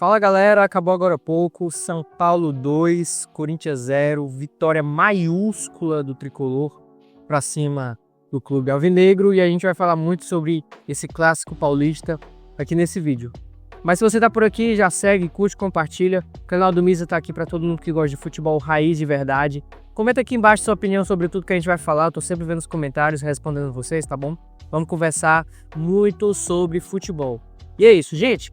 Fala galera, acabou agora há pouco, São Paulo 2, Corinthians 0, vitória maiúscula do Tricolor para cima do Clube Alvinegro, e a gente vai falar muito sobre esse clássico paulista aqui nesse vídeo. Mas se você tá por aqui, já segue, curte, compartilha, o canal do Misa tá aqui para todo mundo que gosta de futebol raiz de verdade. Comenta aqui embaixo sua opinião sobre tudo que a gente vai falar, eu tô sempre vendo os comentários, respondendo vocês, tá bom? Vamos conversar muito sobre futebol. E é isso, gente.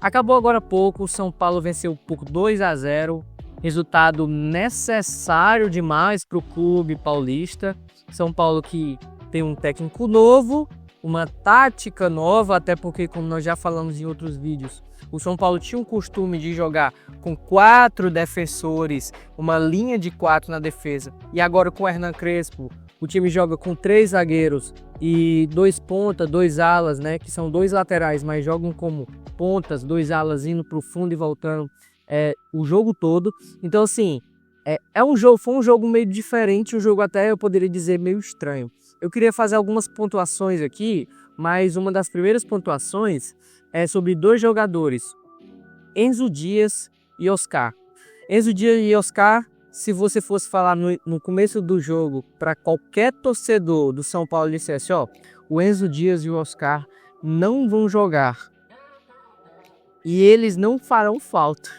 Acabou agora há pouco, o São Paulo venceu por 2-0, resultado necessário demais para o clube paulista. São Paulo que tem um técnico novo, uma tática nova, até porque, como nós já falamos em outros vídeos, o São Paulo tinha um costume de jogar com 4 defensores, uma linha de 4 na defesa, e agora com o Hernan Crespo, o time joga com 3 zagueiros e 2 pontas, 2 alas, né, que são 2 laterais, mas jogam como pontas, 2 alas indo para o fundo e voltando o jogo todo. Então, assim, foi um jogo meio diferente, um jogo até, eu poderia dizer, meio estranho. Eu queria fazer algumas pontuações aqui, mas uma das primeiras pontuações é sobre 2 jogadores, Enzo Dias e Oscar. Enzo Dias e Oscar, se você fosse falar no começo do jogo para qualquer torcedor do São Paulo e dissesse, ó, o Enzo Dias e o Oscar não vão jogar e eles não farão falta.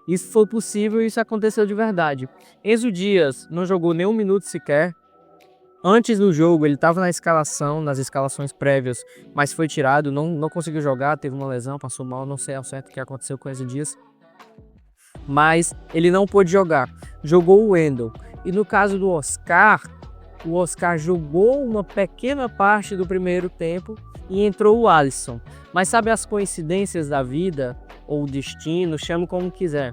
Isso foi possível e isso aconteceu de verdade. Enzo Dias não jogou nem um minuto sequer. Antes do jogo ele estava na escalação, nas escalações prévias, mas foi tirado, não conseguiu jogar, teve uma lesão, passou mal, não sei ao certo o que aconteceu com o Enzo Dias. Mas ele não pôde jogar, jogou o Wendel. E no caso do Oscar, o Oscar jogou uma pequena parte do primeiro tempo e entrou o Alisson. Mas sabe as coincidências da vida, ou o destino, chame como quiser.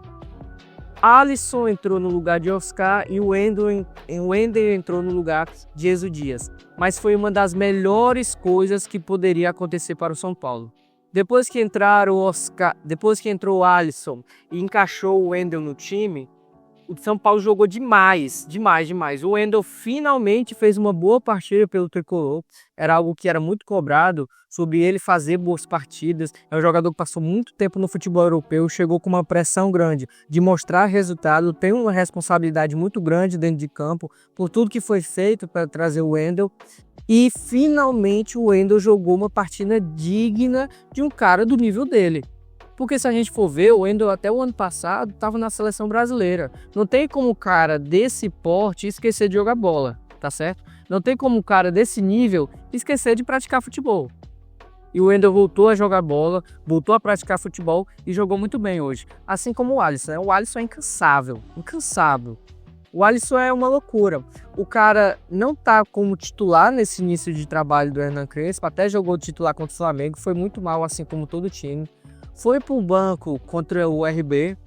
Alisson entrou no lugar de Oscar e o Wendel entrou no lugar de Enzo Dias. Mas foi uma das melhores coisas que poderia acontecer para o São Paulo. Depois que entrou o Alisson e encaixou o Wendel no time, o São Paulo jogou demais. O Wendel finalmente fez uma boa partida pelo Tricolor. Era algo que era muito cobrado sobre ele fazer boas partidas. É um jogador que passou muito tempo no futebol europeu, chegou com uma pressão grande de mostrar resultado, tem uma responsabilidade muito grande dentro de campo por tudo que foi feito para trazer o Wendel. E finalmente o Wendel jogou uma partida digna de um cara do nível dele. Porque se a gente for ver, o Wendel até o ano passado estava na seleção brasileira. Não tem como o cara desse porte esquecer de jogar bola, tá certo? Não tem como o cara desse nível esquecer de praticar futebol. E o Wendel voltou a jogar bola, voltou a praticar futebol e jogou muito bem hoje. Assim como o Alisson, né? O Alisson é incansável. O Alisson é uma loucura. O cara não tá como titular nesse início de trabalho do Hernan Crespo, até jogou titular contra o Flamengo, foi muito mal, assim como todo o time. Foi para o banco contra o RB,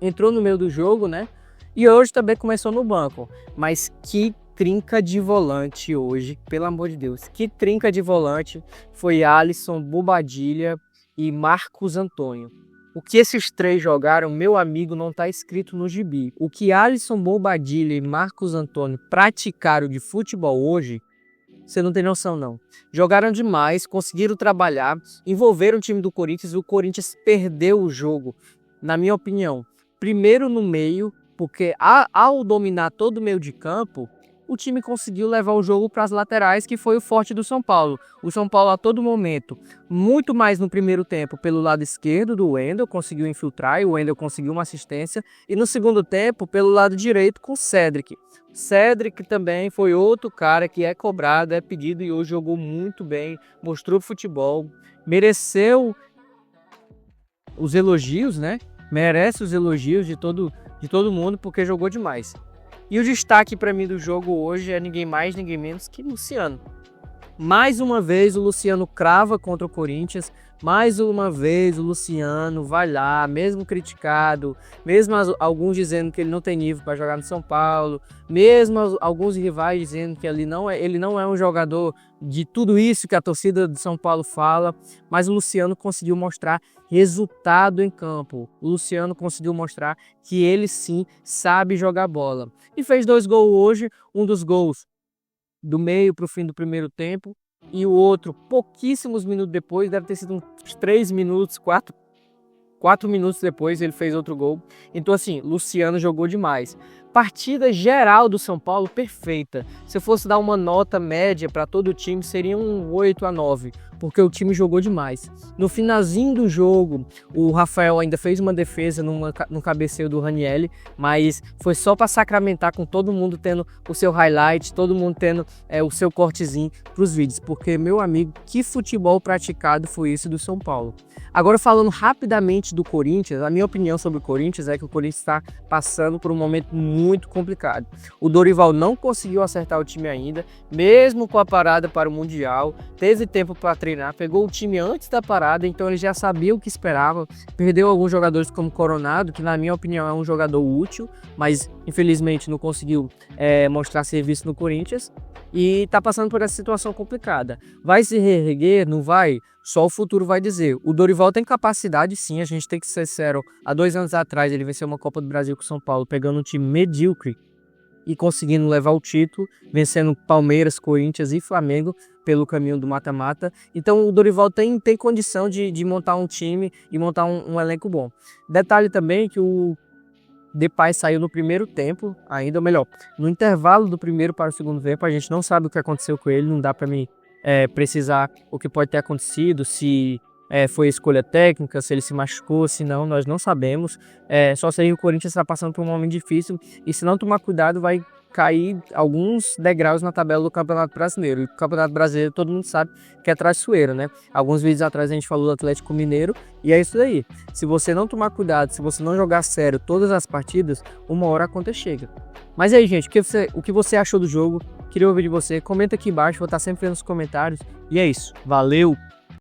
entrou no meio do jogo, né? E hoje também começou no banco. Mas que trinca de volante hoje, pelo amor de Deus. Que trinca de volante foi Alisson, Bobadilha e Marcos Antônio. O que esses 3 jogaram, meu amigo, não está escrito no gibi. O que Alisson, Bobadilha e Marcos Antônio praticaram de futebol hoje, você não tem noção, não. Jogaram demais, conseguiram trabalhar, envolveram o time do Corinthians e o Corinthians perdeu o jogo, na minha opinião. Primeiro no meio, porque ao dominar todo o meio de campo, o time conseguiu levar o jogo para as laterais, que foi o forte do São Paulo. O São Paulo, a todo momento, muito mais no primeiro tempo, pelo lado esquerdo do Wendel, conseguiu infiltrar e o Wendel conseguiu uma assistência. E no segundo tempo, pelo lado direito, com o Cédric. Cédric também foi outro cara que é cobrado, é pedido e hoje jogou muito bem, mostrou futebol, mereceu os elogios, né? Merece os elogios de todo mundo porque jogou demais. E o destaque para mim do jogo hoje é ninguém mais, ninguém menos que Luciano. Mais uma vez o Luciano crava contra o Corinthians, mais uma vez o Luciano vai lá, mesmo criticado, mesmo alguns dizendo que ele não tem nível para jogar no São Paulo, mesmo alguns rivais dizendo que ele não é um jogador de tudo isso que a torcida do São Paulo fala, mas o Luciano conseguiu mostrar resultado em campo. O Luciano conseguiu mostrar que ele sim sabe jogar bola. E fez 2 gols hoje, um dos gols do meio para o fim do primeiro tempo, e o outro pouquíssimos minutos depois, deve ter sido uns 3 minutos, 4 minutos depois ele fez outro gol. Então assim, Luciano jogou demais. Partida geral do São Paulo perfeita. Se eu fosse dar uma nota média para todo o time, seria um 8 a 9, porque o time jogou demais. No finalzinho do jogo, o Rafael ainda fez uma defesa no cabeceio do Ranieri, mas foi só para sacramentar, com todo mundo tendo o seu highlight, todo mundo tendo o seu cortezinho para os vídeos, porque, meu amigo, que futebol praticado foi esse do São Paulo. Agora, falando rapidamente do Corinthians, a minha opinião sobre o Corinthians é que o Corinthians está passando por um momento muito complicado. O Dorival não conseguiu acertar o time ainda, mesmo com a parada para o Mundial, teve tempo para treinar, pegou o time antes da parada, então ele já sabia o que esperava, perdeu alguns jogadores como Coronado, que na minha opinião é um jogador útil, mas infelizmente não conseguiu mostrar serviço no Corinthians, e está passando por essa situação complicada. Vai se reerguer? Não vai? Só o futuro vai dizer. O Dorival tem capacidade, sim, a gente tem que ser sério. Há 2 anos atrás ele venceu uma Copa do Brasil com o São Paulo, pegando um time medíocre e conseguindo levar o título, vencendo Palmeiras, Corinthians e Flamengo pelo caminho do mata-mata. Então o Dorival tem condição de montar um time e montar um elenco bom. Detalhe também que o Depay saiu no primeiro tempo, ainda, ou melhor, no intervalo do primeiro para o segundo tempo. A gente não sabe o que aconteceu com ele, não dá para mim precisar o que pode ter acontecido, se foi escolha técnica, se ele se machucou, se não, nós não sabemos. Só sei que o Corinthians está passando por um momento difícil e, se não tomar cuidado, vai cair alguns degraus na tabela do Campeonato Brasileiro. E o Campeonato Brasileiro todo mundo sabe que é traiçoeiro, né? Alguns vídeos atrás a gente falou do Atlético Mineiro e é isso daí. Se você não tomar cuidado, se você não jogar sério todas as partidas, uma hora a conta chega. Mas aí, gente, o que você achou do jogo? Queria ouvir de você. Comenta aqui embaixo, vou estar sempre vendo os comentários. E é isso. Valeu!